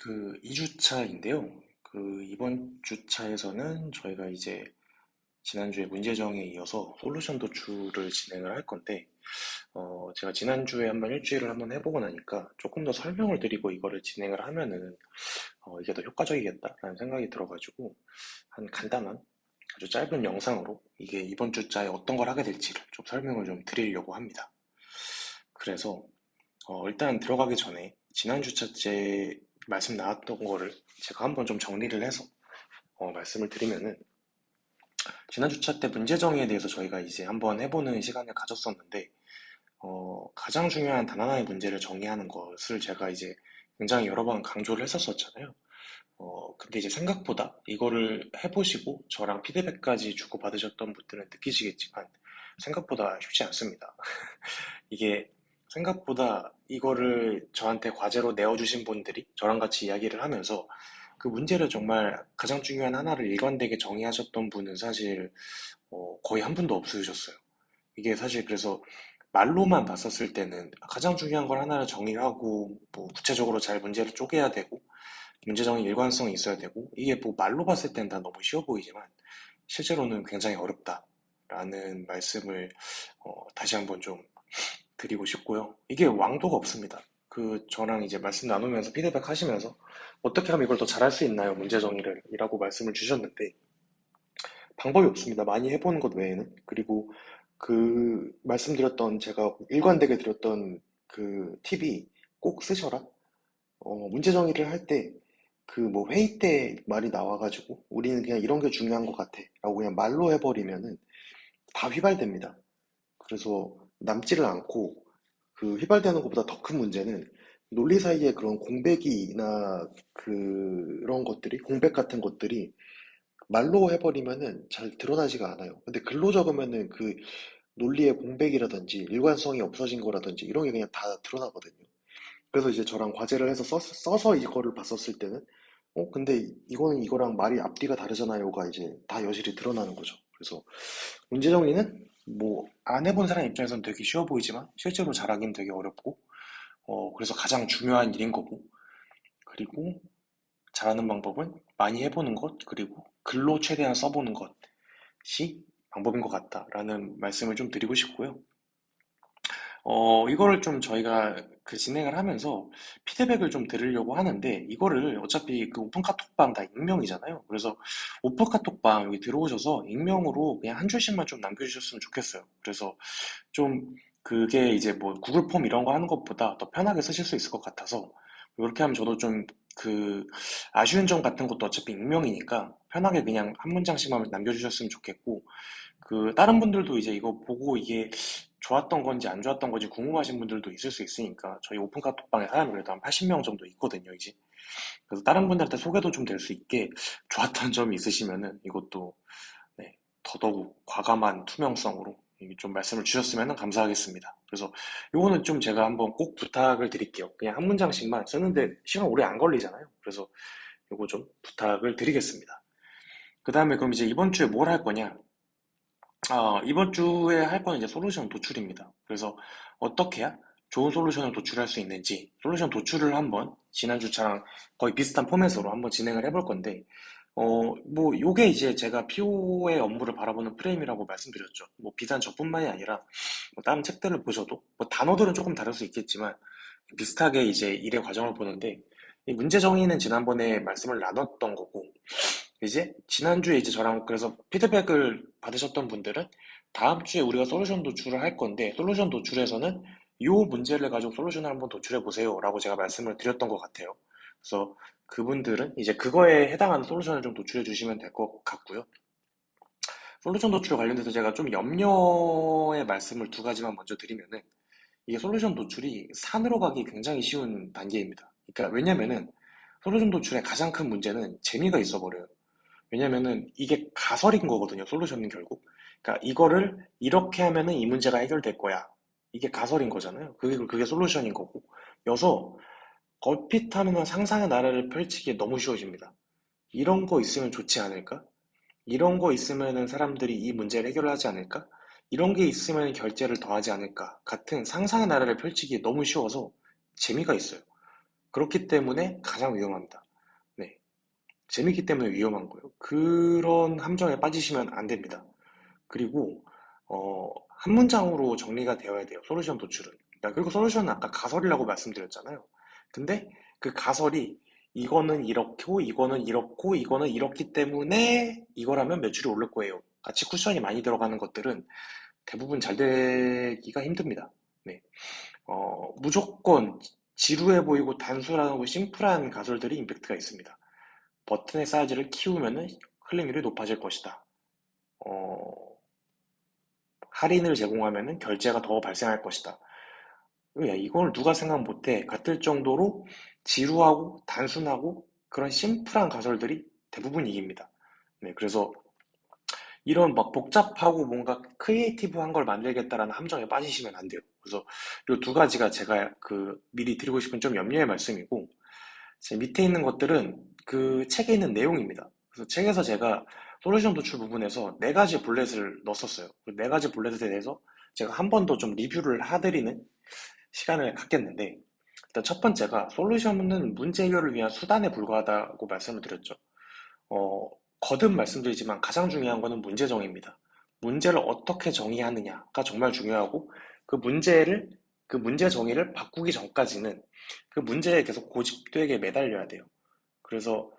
그 2주차인데요. 그 이번 주차에서는 저희가 이제 지난주에 문제정에 이어서 솔루션 도출을 진행을 할 건데, 제가 지난주에 한번 일주일을 한번 해보고 나니까 조금 더 설명을 드리고 이거를 진행을 하면은, 이게 더 효과적이겠다라는 생각이 들어가지고, 한 간단한 아주 짧은 영상으로 이게 이번 주차에 어떤 걸 하게 될지를 좀 설명을 좀 드리려고 합니다. 그래서 일단 들어가기 전에 지난 주차째 말씀 나왔던 거를 제가 한번 좀 정리를 해서 말씀을 드리면은, 지난 주차 때 문제 정의에 대해서 저희가 이제 한번 해보는 시간을 가졌었는데, 가장 중요한 단 하나의 문제를 정의하는 것을 제가 이제 굉장히 여러 번 강조를 했었었잖아요. 근데 이제 생각보다 이거를 해보시고 저랑 피드백까지 주고받으셨던 분들은 느끼시겠지만 생각보다 쉽지 않습니다. 이게 생각보다 이거를 저한테 과제로 내어주신 분들이 저랑 같이 이야기를 하면서 그 문제를 정말 가장 중요한 하나를 일관되게 정의하셨던 분은 사실 거의 한 분도 없으셨어요. 이게 사실 그래서 말로만 봤었을 때는 가장 중요한 걸 하나를 정의를 하고 뭐 구체적으로 잘 문제를 쪼개야 되고 문제 정의 일관성이 있어야 되고 이게 뭐 말로 봤을 땐 다 너무 쉬워 보이지만 실제로는 굉장히 어렵다라는 말씀을 다시 한번 좀 드리고 싶고요. 이게 왕도가 없습니다. 그 저랑 이제 말씀 나누면서 피드백 하시면서 어떻게 하면 이걸 더 잘할 수 있나요? 문제 정의를 이라고 말씀을 주셨는데 방법이 없습니다. 많이 해보는 것 외에는. 그리고 그 말씀드렸던 제가 일관되게 드렸던 그 팁이 꼭 쓰셔라. 문제 정의를 할 때 그 뭐 회의 때 말이 나와가지고 우리는 그냥 이런 게 중요한 것 같아 라고 그냥 말로 해버리면은 다 휘발됩니다. 그래서 남지를 않고 그 휘발되는 것보다 더 큰 문제는 논리 사이에 그런 공백이나 그런 것들이 공백 같은 것들이 말로 해버리면은 잘 드러나지가 않아요. 근데 글로 적으면은 그 논리의 공백이라든지 일관성이 없어진 거라든지 이런 게 그냥 다 드러나거든요. 그래서 이제 저랑 과제를 해서 써서 이거를 봤었을 때는 근데 이거는 이거랑 말이 앞뒤가 다르잖아요가 이제 다 여실히 드러나는 거죠. 그래서 문제 정리는 뭐 안 해본 사람 입장에서는 되게 쉬워 보이지만 실제로 잘하기는 되게 어렵고 그래서 가장 중요한 일인 거고 그리고 잘하는 방법은 많이 해보는 것 그리고 글로 최대한 써보는 것이 방법인 것 같다라는 말씀을 좀 드리고 싶고요. 이거를 좀 저희가 그 진행을 하면서 피드백을 좀 들으려고 하는데, 이거를 어차피 그 오픈 카톡방 다 익명이잖아요. 그래서 오픈 카톡방 여기 들어오셔서 익명으로 그냥 한 줄씩만 좀 남겨주셨으면 좋겠어요. 그래서 좀 그게 이제 뭐 구글 폼 이런 거 하는 것보다 더 편하게 쓰실 수 있을 것 같아서, 이렇게 하면 저도 좀 그 아쉬운 점 같은 것도 어차피 익명이니까 편하게 그냥 한 문장씩만 남겨주셨으면 좋겠고, 그 다른 분들도 이제 이거 보고 이게 좋았던 건지 안 좋았던 건지 궁금하신 분들도 있을 수 있으니까 저희 오픈 카톡방에 사람이 그래도 한 80명 정도 있거든요, 이제. 그래서 다른 분들한테 소개도 좀 될 수 있게 좋았던 점이 있으시면은 이것도 네, 더더욱 과감한 투명성으로 좀 말씀을 주셨으면 감사하겠습니다. 그래서 요거는 좀 제가 한번 꼭 부탁을 드릴게요. 그냥 한 문장씩만 쓰는데 시간 오래 안 걸리잖아요. 그래서 요거 좀 부탁을 드리겠습니다. 그 다음에 그럼 이제 이번 주에 뭘 할 거냐? 이번 주에 할 거는 이제 솔루션 도출입니다. 그래서 어떻게 해야 좋은 솔루션을 도출할 수 있는지, 솔루션 도출을 한번 지난주처럼 거의 비슷한 포맷으로 한번 진행을 해볼 건데, 뭐, 요게 이제 제가 PO의 업무를 바라보는 프레임이라고 말씀드렸죠. 뭐, 비단 저뿐만이 아니라, 뭐 다른 책들을 보셔도, 뭐, 단어들은 조금 다를 수 있겠지만, 비슷하게 이제 일의 과정을 보는데, 이 문제 정의는 지난번에 말씀을 나눴던 거고, 이제 지난주에 이제 저랑 그래서 피드백을 받으셨던 분들은 다음 주에 우리가 솔루션 도출을 할 건데 솔루션 도출에서는 이 문제를 가지고 솔루션을 한번 도출해 보세요 라고 제가 말씀을 드렸던 것 같아요. 그래서 그분들은 이제 그거에 해당하는 솔루션을 좀 도출해 주시면 될 것 같고요. 솔루션 도출 관련돼서 제가 좀 염려의 말씀을 두 가지만 먼저 드리면은 이게 솔루션 도출이 산으로 가기 굉장히 쉬운 단계입니다. 그러니까 왜냐면은 솔루션 도출의 가장 큰 문제는 재미가 있어 버려요. 왜냐면은 이게 가설인 거거든요, 솔루션은 결국. 그러니까 이거를 이렇게 하면은 이 문제가 해결될 거야. 이게 가설인 거잖아요. 그게 솔루션인 거고. 여서 얼핏 하면 상상의 나래를 펼치기에 너무 쉬워집니다. 이런 거 있으면 좋지 않을까? 이런 거 있으면은 사람들이 이 문제를 해결하지 않을까? 이런 게 있으면 결제를 더 하지 않을까? 같은 상상의 나래를 펼치기에 너무 쉬워서 재미가 있어요. 그렇기 때문에 가장 위험합니다. 네. 재밌기 때문에 위험한 거예요. 그런 함정에 빠지시면 안 됩니다. 그리고 한 문장으로 정리가 되어야 돼요. 솔루션 도출은. 그리고 솔루션은 아까 가설이라고 말씀드렸잖아요. 근데 그 가설이 이거는 이렇고 이거는 이렇고 이거는 이렇기 때문에 이거라면 매출이 오를 거예요. 같이 쿠션이 많이 들어가는 것들은 대부분 잘 되기가 힘듭니다. 네. 무조건 지루해 보이고 단순하고 심플한 가설들이 임팩트가 있습니다. 버튼의 사이즈를 키우면 클릭률이 높아질 것이다. 어, 할인을 제공하면 결제가 더 발생할 것이다. 야, 이걸 누가 생각 못해? 같을 정도로 지루하고 단순하고 그런 심플한 가설들이 대부분 이깁니다. 네, 그래서 이런 막 복잡하고 뭔가 크리에이티브한 걸 만들겠다라는 함정에 빠지시면 안 돼요. 그래서 이 두 가지가 제가 미리 드리고 싶은 좀 염려의 말씀이고, 제 밑에 있는 것들은 그 책에 있는 내용입니다. 그래서 책에서 제가 솔루션 도출 부분에서 네 가지 볼렛을 넣었었어요. 그 네 가지 볼렛에 대해서 제가 한 번 더 좀 리뷰를 해드리는 시간을 갖겠는데, 일단 첫 번째가 솔루션은 문제 해결을 위한 수단에 불과하다고 말씀을 드렸죠. 어, 거듭 말씀드리지만 가장 중요한 거는 문제 정의입니다. 문제를 어떻게 정의하느냐가 정말 중요하고 그 문제를 그 문제 정의를 바꾸기 전까지는 그 문제에 계속 고집되게 매달려야 돼요. 그래서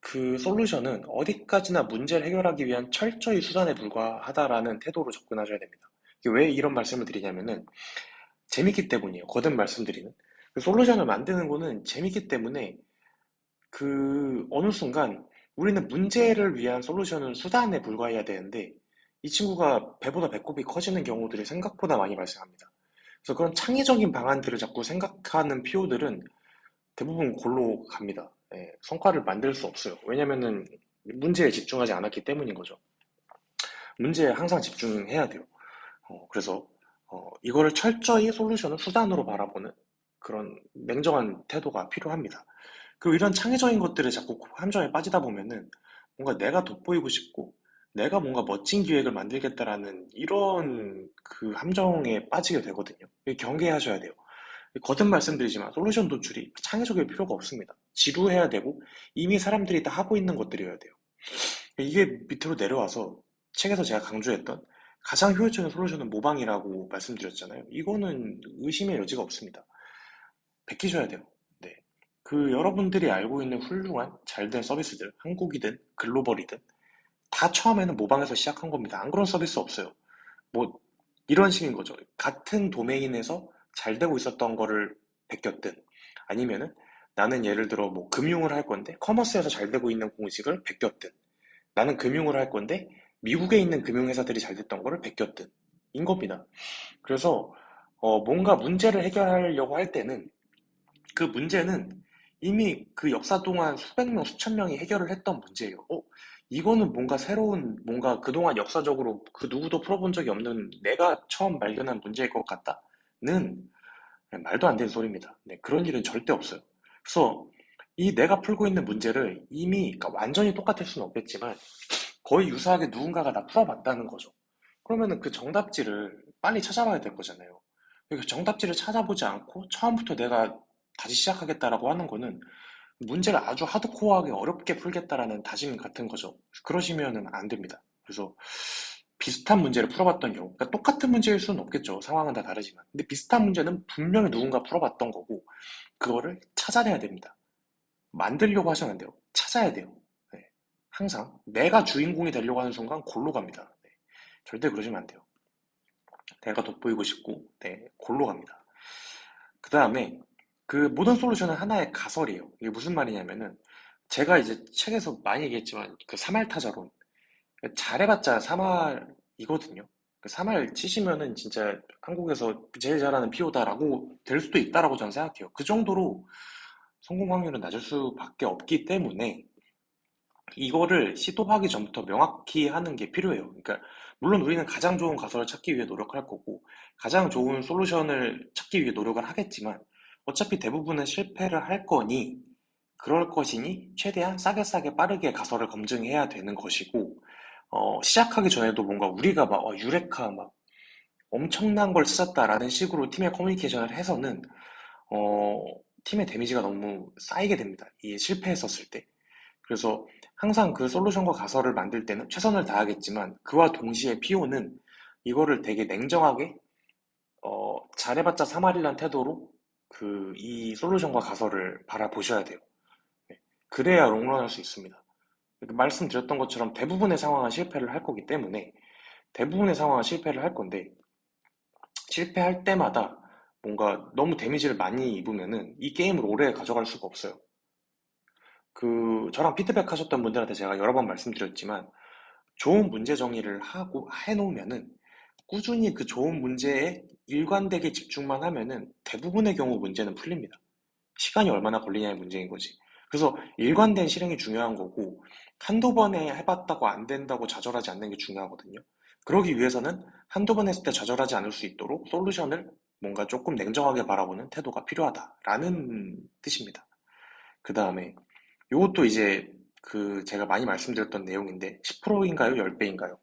그 솔루션은 어디까지나 문제를 해결하기 위한 철저히 수단에 불과하다라는 태도로 접근하셔야 됩니다. 왜 이런 말씀을 드리냐면은 재밌기 때문이에요. 거듭 말씀드리는. 그 솔루션을 만드는 거는 재밌기 때문에 어느 순간 우리는 문제를 위한 솔루션은 수단에 불과해야 되는데 이 친구가 배보다 배꼽이 커지는 경우들이 생각보다 많이 발생합니다. 그래서 그런 창의적인 방안들을 자꾸 생각하는 PO들은 대부분 골로 갑니다. 예, 성과를 만들 수 없어요. 왜냐면은 문제에 집중하지 않았기 때문인 거죠. 문제에 항상 집중해야 돼요. 그래서 이거를 철저히 솔루션을 수단으로 바라보는 그런 냉정한 태도가 필요합니다. 그리고 이런 창의적인 것들을 자꾸 함정에 빠지다 보면은 뭔가 내가 돋보이고 싶고 내가 뭔가 멋진 기획을 만들겠다라는 이런 그 함정에 빠지게 되거든요. 경계하셔야 돼요. 거듭 말씀드리지만 솔루션 도출이 창의적일 필요가 없습니다. 지루해야 되고 이미 사람들이 다 하고 있는 것들이어야 돼요. 이게 밑으로 내려와서 책에서 제가 강조했던 가장 효율적인 솔루션은 모방이라고 말씀드렸잖아요. 이거는 의심의 여지가 없습니다. 베끼셔야 돼요. 네. 여러분들이 알고 있는 훌륭한 잘된 서비스들, 한국이든 글로벌이든 다 처음에는 모방에서 시작한 겁니다. 안 그런 서비스 없어요. 뭐 이런 식인 거죠. 같은 도메인에서 잘 되고 있었던 거를 베꼈든 아니면은 나는 예를 들어 뭐 금융을 할 건데 커머스에서 잘 되고 있는 공식을 베꼈든 나는 금융을 할 건데 미국에 있는 금융회사들이 잘 됐던 거를 베꼈든 인 겁니다. 그래서 뭔가 문제를 해결하려고 할 때는 그 문제는 이미 그 역사 동안 수백 명, 수천 명이 해결을 했던 문제예요. 이거는 뭔가 새로운, 뭔가 그동안 역사적으로 그 누구도 풀어본 적이 없는 내가 처음 발견한 문제일 것 같다는 말도 안 되는 소리입니다. 네, 그런 일은 절대 없어요. 그래서 이 내가 풀고 있는 문제를 이미, 그러니까 완전히 똑같을 수는 없겠지만 거의 유사하게 누군가가 다 풀어봤다는 거죠. 그러면은 그 정답지를 빨리 찾아봐야 될 거잖아요. 그 정답지를 찾아보지 않고 처음부터 내가 다시 시작하겠다라고 하는 거는 문제를 아주 하드코어하게 어렵게 풀겠다라는 다짐 같은 거죠. 그러시면은 안 됩니다. 그래서 비슷한 문제를 풀어봤던 경우, 그러니까 똑같은 문제일 수는 없겠죠. 상황은 다 다르지만. 근데 비슷한 문제는 분명히 누군가 풀어봤던 거고, 그거를 찾아내야 됩니다. 만들려고 하시면 안 돼요. 찾아야 돼요. 네. 항상 내가 주인공이 되려고 하는 순간 골로 갑니다. 네. 절대 그러시면 안 돼요. 내가 돋보이고 싶고, 네, 골로 갑니다. 그 다음에 그 모든 솔루션은 하나의 가설이에요. 이게 무슨 말이냐면은 제가 이제 책에서 많이 얘기했지만 그 사말타자론 잘해봤자 사말이거든요. 그 사말 치시면은 진짜 한국에서 제일 잘하는 피오다라고 될 수도 있다라고 저는 생각해요. 그 정도로 성공 확률은 낮을 수밖에 없기 때문에 이거를 시도하기 전부터 명확히 하는 게 필요해요. 그러니까 물론 우리는 가장 좋은 가설을 찾기 위해 노력할 거고 가장 좋은 솔루션을 찾기 위해 노력을 하겠지만 어차피 대부분은 실패를 할 거니 그럴 것이니 최대한 싸게 싸게 빠르게 가설을 검증해야 되는 것이고 시작하기 전에도 뭔가 우리가 막 유레카 막 엄청난 걸 찾았다라는 식으로 팀의 커뮤니케이션을 해서는 어, 팀의 데미지가 너무 쌓이게 됩니다. 이 실패했었을 때. 그래서 항상 그 솔루션과 가설을 만들 때는 최선을 다하겠지만 그와 동시에 피오는 이거를 되게 냉정하게 잘해봤자 사마리란 태도로 이 솔루션과 가설을 바라보셔야 돼요. 네. 그래야 롱런할 수 있습니다. 말씀드렸던 것처럼 대부분의 상황은 실패를 할 거기 때문에 대부분의 상황은 실패를 할 건데 실패할 때마다 뭔가 너무 데미지를 많이 입으면은 이 게임을 오래 가져갈 수가 없어요. 저랑 피드백 하셨던 분들한테 제가 여러 번 말씀드렸지만 좋은 문제 정의를 하고 해놓으면은 꾸준히 그 좋은 문제에 일관되게 집중만 하면은 대부분의 경우 문제는 풀립니다. 시간이 얼마나 걸리냐의 문제인 거지. 그래서 일관된 실행이 중요한 거고 한두 번에 해봤다고 안 된다고 좌절하지 않는 게 중요하거든요. 그러기 위해서는 한두 번 했을 때 좌절하지 않을 수 있도록 솔루션을 뭔가 조금 냉정하게 바라보는 태도가 필요하다라는 뜻입니다. 그 다음에 이것도 이제 제가 많이 말씀드렸던 내용인데 10%인가요? 10배인가요?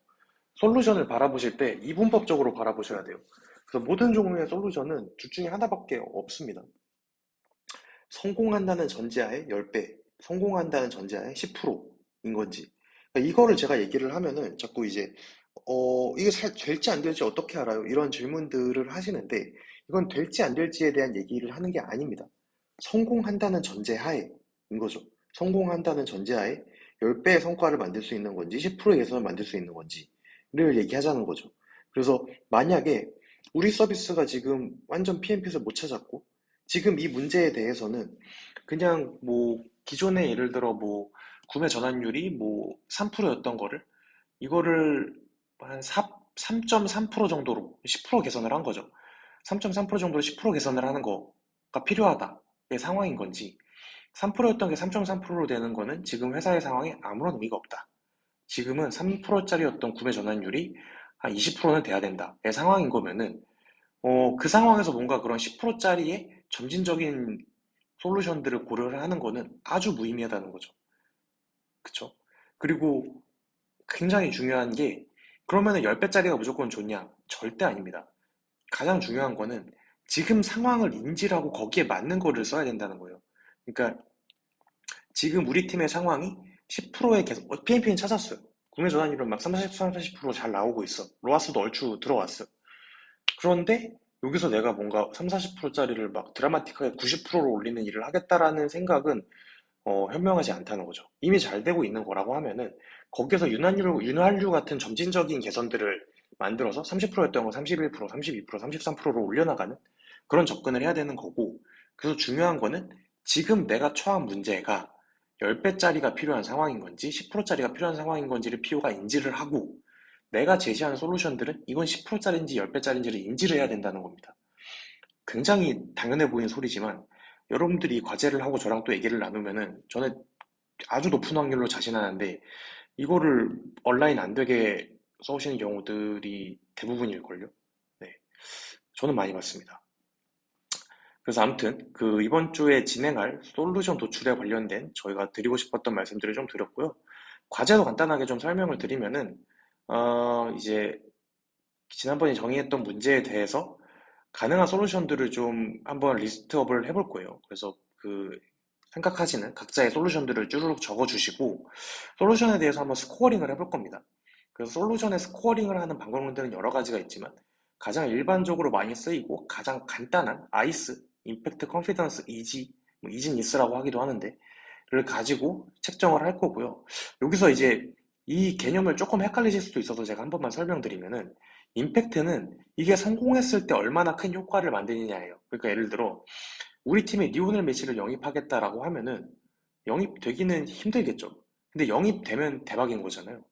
솔루션을 바라보실 때 이분법적으로 바라보셔야 돼요. 그래서 모든 종류의 솔루션은 둘 중에 하나밖에 없습니다. 성공한다는 전제하에 10배, 성공한다는 전제하에 10%인 건지. 그러니까 이거를 제가 얘기를 하면은 자꾸 이제, 이게 될지 안 될지 어떻게 알아요? 이런 질문들을 하시는데, 이건 될지 안 될지에 대한 얘기를 하는 게 아닙니다. 성공한다는 전제하에인 거죠. 성공한다는 전제하에 10배의 성과를 만들 수 있는 건지, 10%의 개선을 만들 수 있는 건지를 얘기하자는 거죠. 그래서 만약에 우리 서비스가 지금 완전 PNP에서 못 찾았고, 지금 이 문제에 대해서는 그냥 뭐 기존에 예를 들어 뭐 구매 전환율이 뭐 3%였던 거를 이거를 한 3.3% 정도로 10% 개선을 한 거죠. 3.3% 정도로 10% 개선을 하는 거가 필요하다의 상황인 건지 3%였던 게 3.3%로 되는 거는 지금 회사의 상황에 아무런 의미가 없다. 지금은 3%짜리였던 구매 전환율이 한 20%는 돼야 된다의 상황인 거면은 그 상황에서 뭔가 그런 10%짜리의 점진적인 솔루션들을 고려를 하는 거는 아주 무의미하다는 거죠. 그쵸? 그리고 굉장히 중요한 게, 그러면은 10배짜리가 무조건 좋냐? 절대 아닙니다. 가장 중요한 거는 지금 상황을 인지를 하고 거기에 맞는 거를 써야 된다는 거예요. 그러니까 지금 우리 팀의 상황이 10%의 계속, PNP는 찾았어요. 구매 전환율은 막 30, 40% 잘 나오고 있어. 로아스도 얼추 들어왔어. 그런데 여기서 내가 뭔가 3, 40%짜리를 막 드라마틱하게 90%로 올리는 일을 하겠다라는 생각은 현명하지 않다는 거죠. 이미 잘 되고 있는 거라고 하면은 거기서 윤활유 같은 점진적인 개선들을 만들어서 30%였던 거 31%, 32%, 33%로 올려나가는 그런 접근을 해야 되는 거고, 그래서 중요한 거는 지금 내가 처한 문제가 10배짜리가 필요한 상황인 건지 10%짜리가 필요한 상황인 건지를 PO가 인지를 하고 내가 제시하는 솔루션들은 이건 10%짜리인지 10배짜리인지를 인지를 해야 된다는 겁니다. 굉장히 당연해 보이는 소리지만 여러분들이 과제를 하고 저랑 또 얘기를 나누면은 저는 아주 높은 확률로 자신하는데 이거를 온라인 안 되게 써오시는 경우들이 대부분일걸요. 네, 저는 많이 봤습니다. 그래서 아무튼 이번 주에 진행할 솔루션 도출에 관련된 저희가 드리고 싶었던 말씀들을 좀 드렸고요. 과제도 간단하게 좀 설명을 드리면은 이제 지난번에 정의했던 문제에 대해서 가능한 솔루션들을 좀 한번 리스트업을 해볼 거예요. 그래서 생각하시는 각자의 솔루션들을 쭈루룩 적어주시고 솔루션에 대해서 한번 스코어링을 해볼 겁니다. 그래서 솔루션에 스코어링을 하는 방법론들은 여러 가지가 있지만 가장 일반적으로 많이 쓰이고 가장 간단한 아이스, 임팩트, 컨피던스, 이지, 이지니스라고 하기도 하는데 를 가지고 책정을 할 거고요. 여기서 이제 이 개념을 조금 헷갈리실 수도 있어서 제가 한 번만 설명드리면은 임팩트는 이게 성공했을 때 얼마나 큰 효과를 만드느냐예요. 그러니까 예를 들어 우리 팀에 리오넬 메시를 영입하겠다라고 하면은 영입되기는 힘들겠죠. 근데 영입되면 대박인 거잖아요.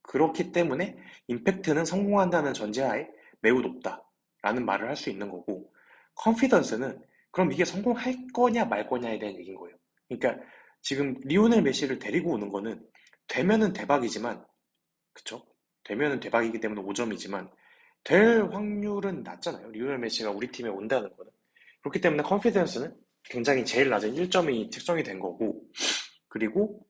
그렇기 때문에 임팩트는 성공한다는 전제하에 매우 높다라는 말을 할 수 있는 거고, 컨피던스는 그럼 이게 성공할 거냐 말 거냐에 대한 얘기인 거예요. 그러니까 지금 리오넬 메시를 데리고 오는 거는 되면은 대박이지만, 그쵸? 되면은 대박이기 때문에 5점이지만 될 확률은 낮잖아요. 리오넬 메시가 우리 팀에 온다는 거는. 그렇기 때문에 컨피던스는 굉장히 제일 낮은 1점이 책정이 된 거고, 그리고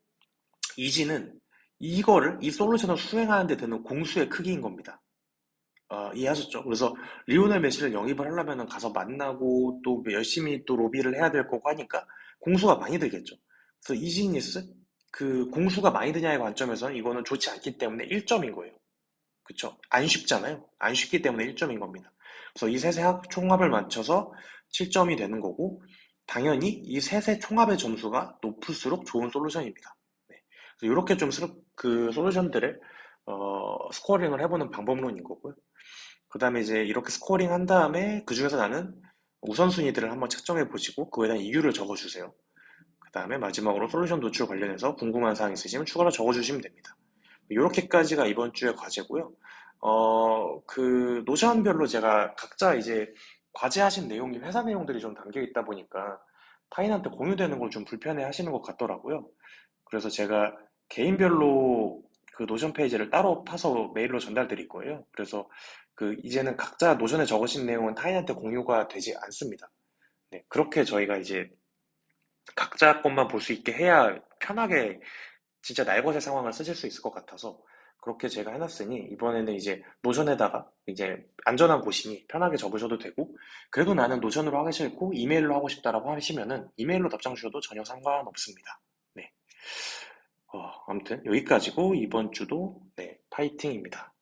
이지는 이 솔루션을 수행하는 데 드는 공수의 크기인 겁니다. 이해하셨죠? 그래서 리오넬 메시를 영입을 하려면 가서 만나고 또 열심히 또 로비를 해야 될 거고 하니까 공수가 많이 들겠죠. 그래서 이지니스 그 공수가 많이 드냐의 관점에서는 이거는 좋지 않기 때문에 1점인 거예요. 그쵸? 안 쉽잖아요. 안 쉽기 때문에 1점인 겁니다. 그래서 이 셋의 총합을 맞춰서 7점이 되는 거고, 당연히 이 셋의 총합의 점수가 높을수록 좋은 솔루션입니다. 네. 그래서 이렇게 좀 그 솔루션들을 스코어링을 해보는 방법론인 거고요. 그 다음에 이제 이렇게 스코어링 한 다음에 그 중에서 나는 우선순위들을 한번 측정해 보시고 그거에 대한 이유를 적어주세요. 그 다음에 마지막으로 솔루션 도출 관련해서 궁금한 사항 있으시면 추가로 적어주시면 됩니다. 이렇게까지가 이번 주의 과제고요. 그 노션별로 제가 각자 이제 과제하신 내용이 회사 내용들이 좀 담겨 있다 보니까 타인한테 공유되는 걸 좀 불편해 하시는 것 같더라고요. 그래서 제가 개인별로 그 노션 페이지를 따로 파서 메일로 전달 드릴 거예요. 그래서 그 이제는 각자 노션에 적으신 내용은 타인한테 공유가 되지 않습니다. 네, 그렇게 저희가 이제 각자 것만 볼 수 있게 해야 편하게 진짜 날것의 상황을 쓰실 수 있을 것 같아서 그렇게 제가 해놨으니 이번에는 이제 노션에다가 이제 안전한 곳이니 편하게 적으셔도 되고 그래도 나는 노션으로 하기 싫고 이메일로 하고 싶다라고 하시면은 이메일로 답장 주셔도 전혀 상관없습니다. 네. 아무튼 여기까지고 이번 주도 네, 파이팅입니다.